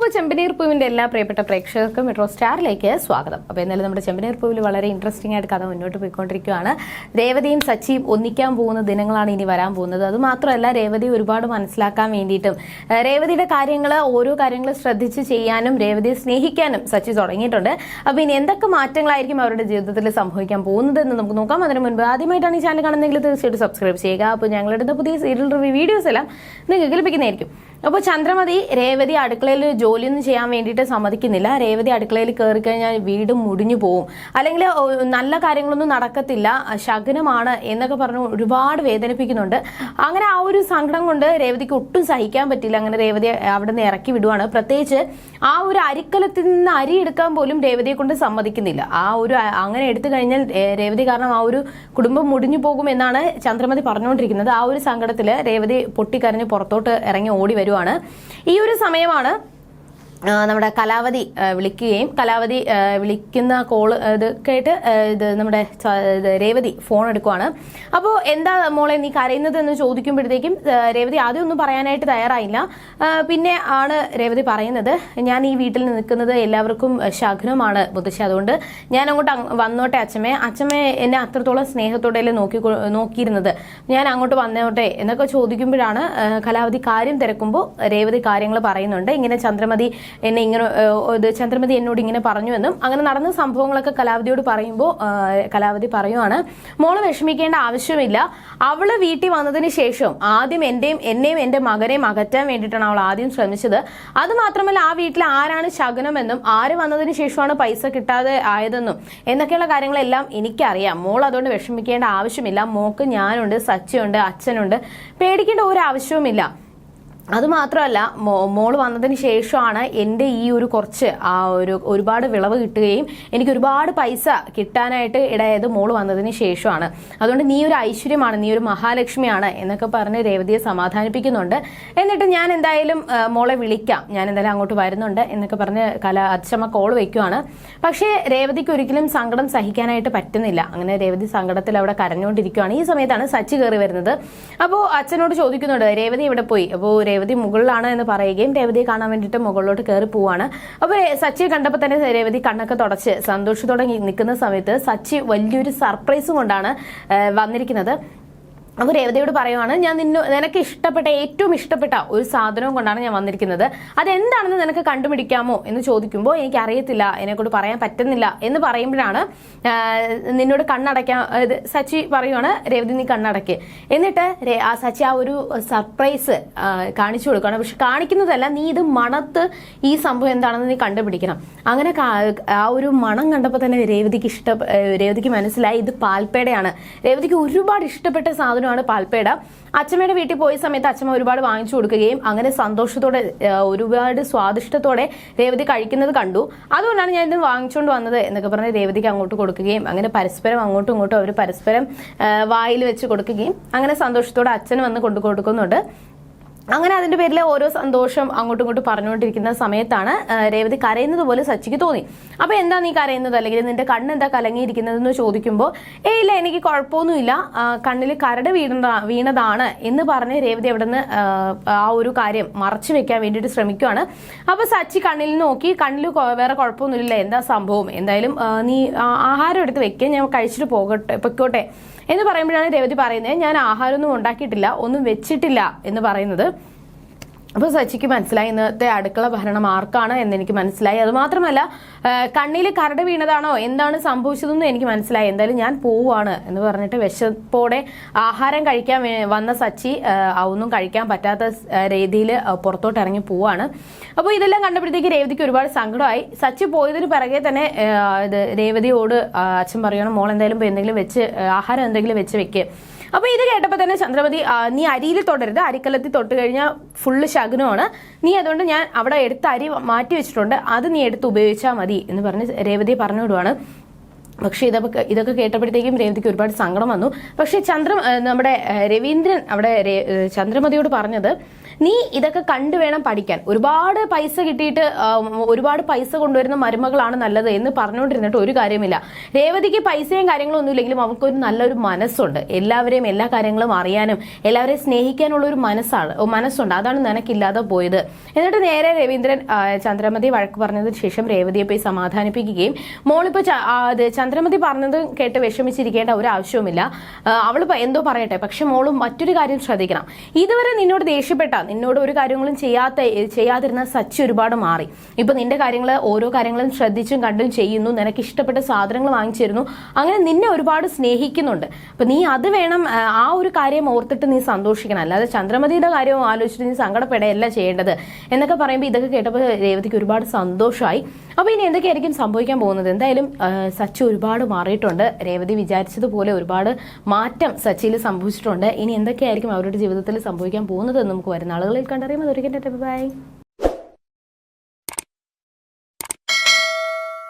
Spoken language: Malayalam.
അപ്പോൾ ചെമ്പനീർ പൂവിൻ്റെ എല്ലാ പ്രിയപ്പെട്ട പ്രേക്ഷകർക്കും മെട്രോ സ്റ്റാറിലേക്ക് സ്വാഗതം. അപ്പോൾ എന്നാലും നമ്മുടെ ചെമ്പനീർ പൂവിൽ വളരെ ഇൻട്രസ്റ്റിംഗ് ആയിട്ട് കഥ മുന്നോട്ട് പോയിക്കൊണ്ടിരിക്കുകയാണ്. രേവതിയും സച്ചിയും ഒന്നിക്കാൻ പോകുന്ന ദിനങ്ങളാണ് ഇനി വരാൻ പോകുന്നത്. അതുമാത്രമല്ല, രേവതി ഒരുപാട് മനസ്സിലാക്കാൻ വേണ്ടിയിട്ടും രേവതിയുടെ ഓരോ കാര്യങ്ങൾ ശ്രദ്ധിച്ച് ചെയ്യാനും രേവതിയെ സ്നേഹിക്കാനും സച്ചി തുടങ്ങിയിട്ടുണ്ട്. അപ്പോൾ ഇനി എന്തൊക്കെ മാറ്റങ്ങളായിരിക്കും അവരുടെ ജീവിതത്തിൽ സംഭവിക്കാൻ പോകുന്നത് എന്ന് നമുക്ക് നോക്കാം. അതിന് മുൻപ് ആദ്യമായിട്ടാണ് ഈ ചാനൽ കാണുന്നതെങ്കിൽ തീർച്ചയായിട്ടും സബ്സ്ക്രൈബ് ചെയ്യുക. അപ്പോൾ ഞങ്ങളുടെ പുതിയ സീരിയൽ റിവ്യൂ വീഡിയോസ് എല്ലാം നിങ്ങൾക്ക് ലഭിക്കുന്നതായിരിക്കും. അപ്പോൾ ചന്ദ്രമതി രേവതി അടുക്കളയിൽ ജോലിയൊന്നും ചെയ്യാൻ വേണ്ടിയിട്ട് സമ്മതിക്കുന്നില്ല. രേവതി അടുക്കളയിൽ കയറി കഴിഞ്ഞാൽ വീട് മുടിഞ്ഞു പോവും, അല്ലെങ്കിൽ നല്ല കാര്യങ്ങളൊന്നും നടക്കത്തില്ല, ശകുനമാണ് എന്നൊക്കെ പറഞ്ഞ് ഒരുപാട് വേദനിപ്പിക്കുന്നുണ്ട്. അങ്ങനെ ആ ഒരു സങ്കടം കൊണ്ട് രേവതിക്ക് ഒട്ടും സഹിക്കാൻ പറ്റില്ല. അങ്ങനെ രേവതി അവിടെ നിന്ന് ഇറക്കി വിടുവാണ്. പ്രത്യേകിച്ച് ആ ഒരു അരിക്കലത്തിൽ നിന്ന് അരി എടുക്കാൻ പോലും രേവതിയെ കൊണ്ട് സമ്മതിക്കുന്നില്ല. അങ്ങനെ എടുത്തു കഴിഞ്ഞാൽ രേവതി കാരണം ആ ഒരു കുടുംബം മുടിഞ്ഞു പോകും എന്നാണ് ചന്ദ്രമതി പറഞ്ഞുകൊണ്ടിരിക്കുന്നത്. ആ ഒരു സങ്കടത്തിൽ രേവതി പൊട്ടിക്കരഞ്ഞ് പുറത്തോട്ട് ഇറങ്ങി ഓടി വരുവാണ്. ഈ ഒരു സമയമാണ് നമ്മുടെ കലാവതി വിളിക്കുകയും കലാവതി വിളിക്കുന്ന കോള് ഇത് കേട്ട് നമ്മുടെ രേവതി ഫോൺ എടുക്കുവാണ്. അപ്പോൾ എന്താ മോളെ നീ കരയുന്നത് എന്ന് ചോദിക്കുമ്പോഴത്തേക്കും രേവതി ആദ്യം ഒന്നും പറയാനായിട്ട് തയ്യാറായില്ല. പിന്നെ ആണ് രേവതി പറയുന്നത്, ഞാൻ ഈ വീട്ടിൽ നിൽക്കുന്നത് എല്ലാവർക്കും ശകുനമാണ് മുത്തശ്ശി, അതുകൊണ്ട് ഞാൻ അങ്ങോട്ട് വന്നോട്ടെ അച്ഛമ്മ എന്നെ അത്രത്തോളം സ്നേഹത്തോടെയല്ലേ നോക്കിയിരുന്നത്, ഞാൻ അങ്ങോട്ട് വന്നോട്ടെ എന്നൊക്കെ ചോദിക്കുമ്പോഴാണ് കലാവതി കാര്യം തിരക്കുമ്പോൾ രേവതി കാര്യങ്ങൾ പറയുന്നുണ്ട്. ഇങ്ങനെ ചന്ദ്രമതി എന്നോട് ഇങ്ങനെ പറഞ്ഞുവെന്നും അങ്ങനെ നടന്ന സംഭവങ്ങളൊക്കെ കലാവതിയോട് പറയുമ്പോൾ കലാവതി പറയുവാണ്, മോള് വിഷമിക്കേണ്ട ആവശ്യമില്ല. അവള് വീട്ടിൽ വന്നതിന് ശേഷം ആദ്യം എന്നെയും എന്റെ മകനെയും അകറ്റാൻ വേണ്ടിയിട്ടാണ് അവൾ ആദ്യം ശ്രമിച്ചത്. അത് മാത്രമല്ല, ആ വീട്ടിൽ ആരാണ് ശകുനമെന്നും ആര് വന്നതിന് ശേഷമാണ് പൈസ കിട്ടാതെ ആയതെന്നും എന്നൊക്കെയുള്ള കാര്യങ്ങളെല്ലാം എനിക്കറിയാം. മോൾ അതുകൊണ്ട് വിഷമിക്കേണ്ട ആവശ്യമില്ല. മോക്ക് ഞാനുണ്ട്, സച്ചിയുണ്ട്, അച്ഛനുണ്ട്, പേടിക്കേണ്ട ഒരു ആവശ്യവുമില്ല. അതുമാത്രമല്ല, മോള് വന്നതിന് ശേഷമാണ് എൻ്റെ ഈ ഒരു കുറച്ച് ഒരുപാട് വിളവ് കിട്ടുകയും എനിക്ക് ഒരുപാട് പൈസ കിട്ടാനായിട്ട് ഇടയായത് മോള് വന്നതിന് ശേഷമാണ്. അതുകൊണ്ട് നീ ഒരു ഐശ്വര്യമാണ്, നീ ഒരു മഹാലക്ഷ്മിയാണ് എന്നൊക്കെ പറഞ്ഞ് രേവതിയെ സമാധാനിപ്പിക്കുന്നുണ്ട്. എന്നിട്ട് ഞാൻ എന്തായാലും മോളെ വിളിക്കാം, ഞാൻ എന്തായാലും അങ്ങോട്ട് വരുന്നുണ്ട് എന്നൊക്കെ പറഞ്ഞ് അച്ഛമ്മ കോൾ വയ്ക്കുവാണ്. പക്ഷേ രേവതിക്ക് ഒരിക്കലും സങ്കടം സഹിക്കാനായിട്ട് പറ്റുന്നില്ല. അങ്ങനെ രേവതി സങ്കടത്തിൽ അവിടെ കരഞ്ഞുകൊണ്ടിരിക്കുകയാണ്. ഈ സമയത്താണ് സച്ചി കയറി വരുന്നത്. അപ്പോൾ അച്ഛനോട് ചോദിക്കുന്നുണ്ട്, രേവതി ഇവിടെ പോയി? അപ്പോൾ രേവതി മുകളിലാണ് എന്ന് പറയുകയും രേവതിയെ കാണാൻ വേണ്ടിയിട്ട് മുകളിലോട്ട് കയറി പോവാണ്. അപ്പോൾ സച്ചിയെ കണ്ടപ്പോൾ തന്നെ രേവതി കണ്ണൊക്കെ തുടച്ച് സന്തോഷത്തോടെ നിൽക്കുന്ന സമയത്ത് സച്ചി വലിയൊരു സർപ്രൈസും കൊണ്ടാണ് വന്നിരിക്കുന്നത്. അപ്പോൾ രേവതിയോട് പറയുവാണ്, ഞാൻ നിനക്ക് ഏറ്റവും ഇഷ്ടപ്പെട്ട ഒരു സാധനവും കൊണ്ടാണ് ഞാൻ വന്നിരിക്കുന്നത്, അതെന്താണെന്ന് നിനക്ക് കണ്ടുപിടിക്കാമോ എന്ന് ചോദിക്കുമ്പോൾ എനിക്ക് അറിയത്തില്ല, എന്നെക്കൊണ്ട് പറയാൻ പറ്റുന്നില്ല എന്ന് പറയുമ്പോഴാണ് നിന്നോട് കണ്ണടയ്ക്കാൻ സച്ചി പറയുവാണ്, രേവതി നീ കണ്ണടയ്ക്ക്. എന്നിട്ട് ആ സച്ചി ആ ഒരു സർപ്രൈസ് കാണിച്ചു കൊടുക്കുകയാണ്. പക്ഷെ കാണിക്കുന്നതല്ല, നീ ഇത് മണത്ത് ഈ സംഭവം എന്താണെന്ന് നീ കണ്ടുപിടിക്കണം. അങ്ങനെ ആ ഒരു മണം കണ്ടപ്പോൾ തന്നെ രേവതിക്ക് മനസ്സിലായി ഇത് പാൽപ്പേടയാണ്. രേവതിക്ക് ഒരുപാട് ഇഷ്ടപ്പെട്ട സാധനം പാൽപ്പേട. അച്ഛമ്മയുടെ വീട്ടിൽ പോയ സമയത്ത് അച്ഛമ്മ ഒരുപാട് വാങ്ങിച്ചു കൊടുക്കുകയും അങ്ങനെ സന്തോഷത്തോടെ ഒരുപാട് സ്വാദിഷ്ടത്തോടെ രേവതി കഴിക്കുന്നത് കണ്ടു. അതുകൊണ്ടാണ് ഞാൻ ഇത് വാങ്ങിച്ചുകൊണ്ട് വന്നത് എന്നൊക്കെ പറഞ്ഞ് രേവതിക്ക് അങ്ങോട്ട് കൊടുക്കുകയും അങ്ങനെ പരസ്പരം അങ്ങോട്ടും ഇങ്ങോട്ടും അവർ പരസ്പരം വായിൽ വെച്ച് കൊടുക്കുകയും അങ്ങനെ സന്തോഷത്തോടെ അച്ഛന് വന്ന് കൊടുക്കുന്നുണ്ട്. അങ്ങനെ അതിന്റെ പേരിൽ ഓരോ സന്തോഷം അങ്ങോട്ടും ഇങ്ങോട്ടും പറഞ്ഞുകൊണ്ടിരിക്കുന്ന സമയത്താണ് രേവതി കരയുന്നത് പോലെ സച്ചിക്ക് തോന്നി. അപ്പൊ എന്താ നീ കരയുന്നത്, അല്ലെങ്കിൽ നിന്റെ കണ്ണ് എന്താ കലങ്ങിയിരിക്കുന്നതെന്ന് ചോദിക്കുമ്പോൾ ഇല്ല എനിക്ക് കുഴപ്പമൊന്നുമില്ല, കണ്ണിൽ കരട് വീണതാണ് എന്ന് പറഞ്ഞ് രേവതി അവിടെ നിന്ന് ആ ഒരു കാര്യം മറച്ചു വെക്കാൻ വേണ്ടിയിട്ട് ശ്രമിക്കുകയാണ്. അപ്പൊ സച്ചി കണ്ണിൽ നോക്കി, കണ്ണിൽ വേറെ കുഴപ്പമൊന്നുമില്ല, എന്താ സംഭവം, എന്തായാലും നീ ആഹാരം എടുത്ത് വെക്കുക, ഞാൻ കഴിച്ചിട്ട് പൊയ്ക്കോട്ടെ എന്ന് പറയുമ്പോഴാണ് രേവതി പറയുന്നത്, ഞാൻ ആഹാരമൊന്നും ഉണ്ടാക്കിയിട്ടില്ല, ഒന്നും വെച്ചിട്ടില്ല എന്ന് പറയുന്നത്. അപ്പോൾ സച്ചിക്ക് മനസ്സിലായി ഇന്നത്തെ അടുക്കള ഭരണം ആർക്കാണ് എന്ന് എനിക്ക് മനസ്സിലായി. അതുമാത്രമല്ല, കണ്ണിൽ കരട് വീണതാണോ എന്താണ് സംഭവിച്ചതെന്ന് എനിക്ക് മനസ്സിലായി, എന്തായാലും ഞാൻ പോവുകയാണ് എന്ന് പറഞ്ഞിട്ട് വിശപ്പോടെ ആഹാരം കഴിക്കാൻ വന്ന സച്ചി ഒന്നും കഴിക്കാൻ പറ്റാത്ത രീതിയിൽ പുറത്തോട്ട് ഇറങ്ങി പോവാണ്. അപ്പോൾ ഇതെല്ലാം കണ്ടപ്പോഴത്തേക്ക് രേവതിക്ക് ഒരുപാട് സങ്കടമായി. സച്ചി പോയതിന് പിറകെ തന്നെ രേവതിയോട് അച്ഛൻ പറയണം, മോൾ എന്തായാലും എന്തെങ്കിലും ആഹാരം എന്തെങ്കിലും വെച്ച് വെക്കുക. അപ്പോൾ ഇത് കേട്ടപ്പോൾ തന്നെ ചന്ദ്രമതി, നീ അരിയിൽ തൊടരുത്, അരിക്കലത്തിൽ തൊട്ട് കഴിഞ്ഞാൽ ഫുള്ള് ശകുനമാണ്, നീ അതുകൊണ്ട് ഞാൻ അവിടെ എടുത്ത് അരി മാറ്റി വെച്ചിട്ടുണ്ട്, അത് നീ എടുത്ത് ഉപയോഗിച്ചാൽ മതി എന്ന് പറഞ്ഞ് രേവതിയെ പറഞ്ഞു വിടുവാണ്. പക്ഷെ ഇതൊക്കെ കേട്ടപ്പോഴത്തേക്കും രേവതിക്ക് ഒരുപാട് സങ്കടം വന്നു. പക്ഷെ നമ്മുടെ രവീന്ദ്രൻ അവിടെ ചന്ദ്രമതിയോട് പറഞ്ഞത്, നീ ഇതൊക്കെ കണ്ടു വേണം പഠിക്കാൻ. ഒരുപാട് പൈസ കിട്ടിയിട്ട് ഒരുപാട് പൈസ കൊണ്ടുവരുന്ന മരുമകളാണ് നല്ലത് എന്ന് പറഞ്ഞുകൊണ്ടിരുന്നിട്ട് ഒരു കാര്യമില്ല. രേവതിക്ക് പൈസയും കാര്യങ്ങളും ഒന്നും ഇല്ലെങ്കിലും അവൾക്കൊരു നല്ലൊരു മനസ്സുണ്ട്. എല്ലാവരെയും എല്ലാ കാര്യങ്ങളും അറിയാനും എല്ലാവരെയും സ്നേഹിക്കാനുള്ള ഒരു മനസ്സുണ്ട്. അതാണ് നിനക്കില്ലാതെ പോയത്. എന്നിട്ട് നേരെ രവീന്ദ്രൻ ചന്ദ്രമതി വഴക്ക് പറഞ്ഞതിന് ശേഷം രേവതിയെ പോയി സമാധാനിപ്പിക്കുകയും മോളിപ്പോ ചന്ദ്രമതി പറഞ്ഞത് കേട്ട് വിഷമിച്ചിരിക്കേണ്ട ഒരു ആവശ്യവുമില്ല, അവൾ എന്തോ പറയട്ടെ, പക്ഷെ മോളും മറ്റൊരു കാര്യം ശ്രദ്ധിക്കണം. ഇതുവരെ നിന്നോട് ദേഷ്യപ്പെട്ട, നിന്നോട് ഒരു കാര്യങ്ങളും ചെയ്യാതിരുന്ന സച്ചി ഒരുപാട് മാറി. ഇപ്പൊ നിന്റെ ഓരോ കാര്യങ്ങളും ശ്രദ്ധിച്ചും കണ്ടും ചെയ്യുന്നു, നിനക്ക് ഇഷ്ടപ്പെട്ട സാധനങ്ങൾ വാങ്ങിച്ചിരുന്നു, അങ്ങനെ നിന്നെ ഒരുപാട് സ്നേഹിക്കുന്നുണ്ട്. അപ്പൊ നീ അത് വേണം, ആ ഒരു കാര്യം ഓർത്തിട്ട് നീ സന്തോഷിക്കണം, അല്ലാതെ ചന്ദ്രമതിയുടെ കാര്യം ആലോചിച്ചിട്ട് നീ സങ്കടപ്പെടുകയല്ല ചെയ്യേണ്ടത് എന്നൊക്കെ പറയുമ്പോൾ ഇതൊക്കെ കേട്ടപ്പോൾ രേവതിക്ക് ഒരുപാട് സന്തോഷമായി. അപ്പൊ ഇനി എന്തൊക്കെയായിരിക്കും സംഭവിക്കാൻ പോകുന്നത്? എന്തായാലും സച്ചി ഒരുപാട് മാറിയിട്ടുണ്ട്. രേവതി വിചാരിച്ചതുപോലെ ഒരുപാട് മാറ്റം സച്ചിയിൽ സംഭവിച്ചിട്ടുണ്ട്. ഇനി എന്തൊക്കെയായിരിക്കും അവരുടെ ജീവിതത്തിൽ സംഭവിക്കാൻ പോകുന്നത് എന്ന് നമുക്ക് വരുന്ന ആളുകളിൽ കണ്ടറിയാം. അതൊരിക്കലും ബൈ.